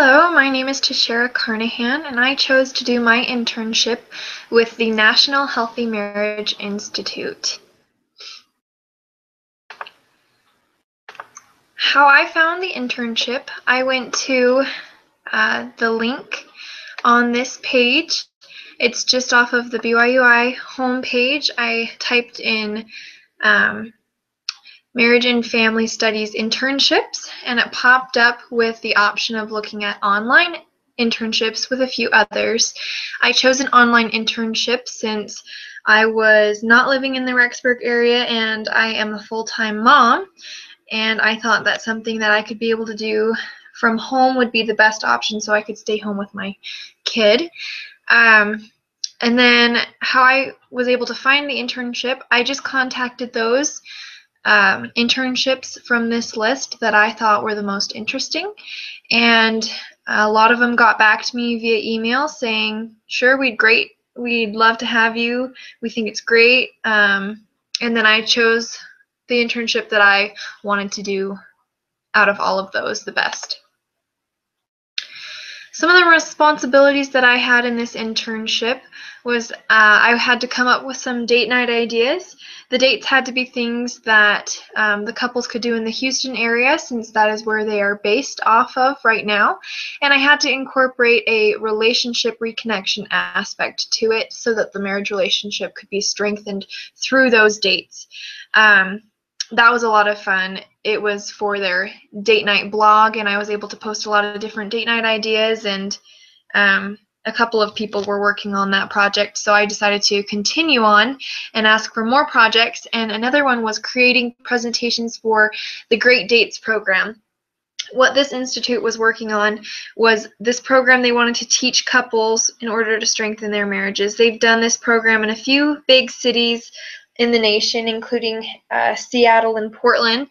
Hello, my name is Tashara Carnahan, and I chose to do my internship with the National Healthy Marriage Institute. How I found the internship, I went to the link on this page. It's just off of the BYUI homepage. I typed in Marriage and Family Studies internships, and it popped up with the option of looking at online internships with a few others. I chose an online internship since I was not living in the Rexburg area and I am a full-time mom, and I thought that something that I could be able to do from home would be the best option so I could stay home with my kid. And then how I was able to find the internship, I just contacted those internships from this list that I thought were the most interesting, and a lot of them got back to me via email saying, sure, we'd love to have you, we think it's great, and then I chose the internship that I wanted to do out of all of those the best. Some of the responsibilities that I had in this internship was I had to come up with some date night ideas. The dates had to be things that the couples could do in the Houston area, since that is where they are based off of right now. And I had to incorporate a relationship reconnection aspect to it so that the marriage relationship could be strengthened through those dates. That was a lot of fun. It was for their date night blog, and I was able to post a lot of different date night ideas, and a couple of people were working on that project, so I decided to continue on and ask for more projects. And another one was creating presentations for the Great Dates program. What this institute was working on was this program they wanted to teach couples in order to strengthen their marriages. They've done this program in a few big cities in the nation, including Seattle and Portland,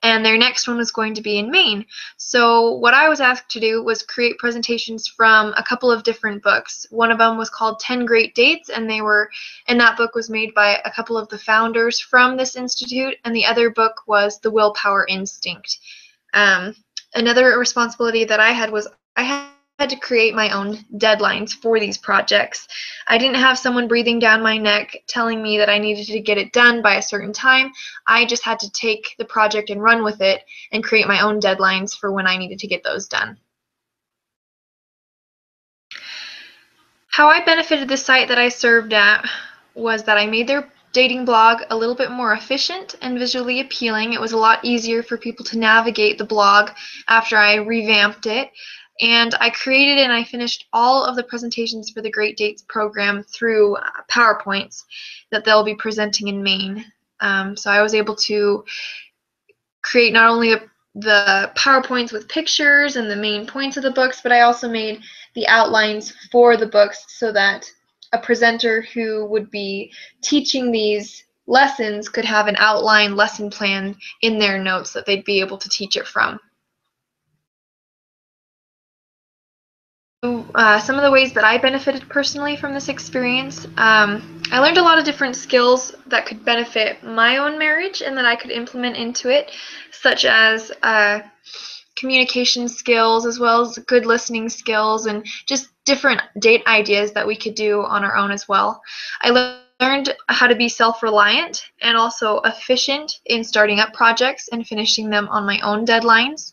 and their next one was going to be in Maine. So what I was asked to do was create presentations from a couple of different books. One of them was called 10 Great Dates, and that book was made by a couple of the founders from this institute, and the other book was The Willpower Instinct. Another responsibility that I had was I had to create my own deadlines for these projects. I didn't have someone breathing down my neck telling me that I needed to get it done by a certain time. I just had to take the project and run with it and create my own deadlines for when I needed to get those done. How I benefited the site that I served at was that I made their dating blog a little bit more efficient and visually appealing. It was a lot easier for people to navigate the blog after I revamped it. And I created and I finished all of the presentations for the Great Dates program through PowerPoints that they'll be presenting in Maine. So I was able to create not only the PowerPoints with pictures and the main points of the books, but I also made the outlines for the books so that a presenter who would be teaching these lessons could have an outline lesson plan in their notes that they'd be able to teach it from. Some of the ways that I benefited personally from this experience, I learned a lot of different skills that could benefit my own marriage and that I could implement into it, such as communication skills, as well as good listening skills, and just different date ideas that we could do on our own as well. I learned how to be self-reliant and also efficient in starting up projects and finishing them on my own deadlines.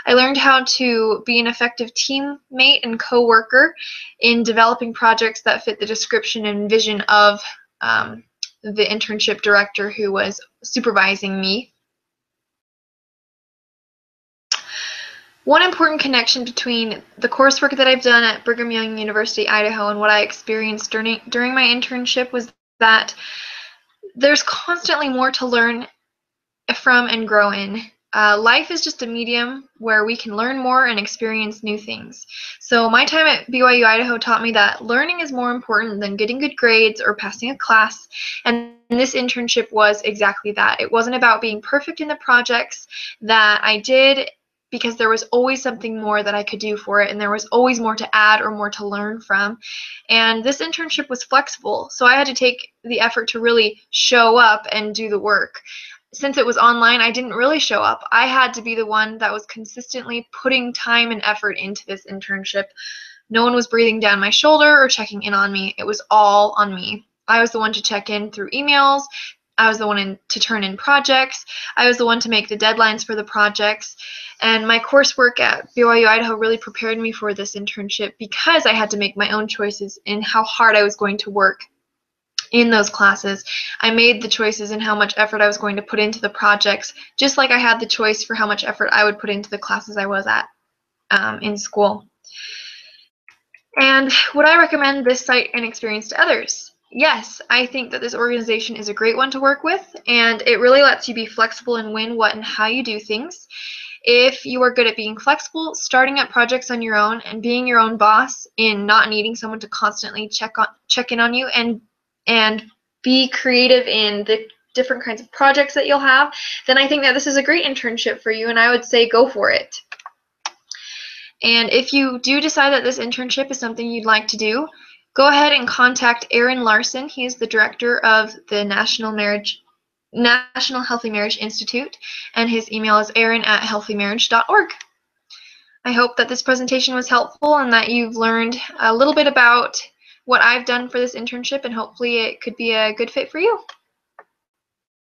I learned how to be an effective teammate and co-worker in developing projects that fit the description and vision of the internship director who was supervising me. One important connection between the coursework that I've done at Brigham Young University, Idaho, and what I experienced during my internship was that there's constantly more to learn from and grow in. Life is just a medium where we can learn more and experience new things. So my time at BYU Idaho taught me that learning is more important than getting good grades or passing a class, and this internship was exactly that. It wasn't about being perfect in the projects that I did, because there was always something more that I could do for it, and there was always more to add or more to learn from. And this internship was flexible, so I had to take the effort to really show up and do the work. since it was online, I didn't really show up. I had to be the one that was consistently putting time and effort into this internship. No one was breathing down my shoulder or checking in on me. It was all on me. I was the one to check in through emails. I was the one to turn in projects. I was the one to make the deadlines for the projects. And my coursework at BYU Idaho really prepared me for this internship because I had to make my own choices in how hard I was going to work in those classes. I made the choices in how much effort I was going to put into the projects, just like I had the choice for how much effort I would put into the classes I was at in school. And would I recommend this site and experience to others? Yes, I think that this organization is a great one to work with, and it really lets you be flexible in when, what, and how you do things. If you are good at being flexible, starting up projects on your own, and being your own boss in not needing someone to constantly check in on you, and be creative in the different kinds of projects that you'll have, then I think that this is a great internship for you, and I would say go for it. And if you do decide that this internship is something you'd like to do, go ahead and contact Aaron Larson. He is the director of the National Healthy Marriage Institute, and his email is aaron@healthymarriage.org. I hope that this presentation was helpful and that you've learned a little bit about what I've done for this internship, and hopefully it could be a good fit for you.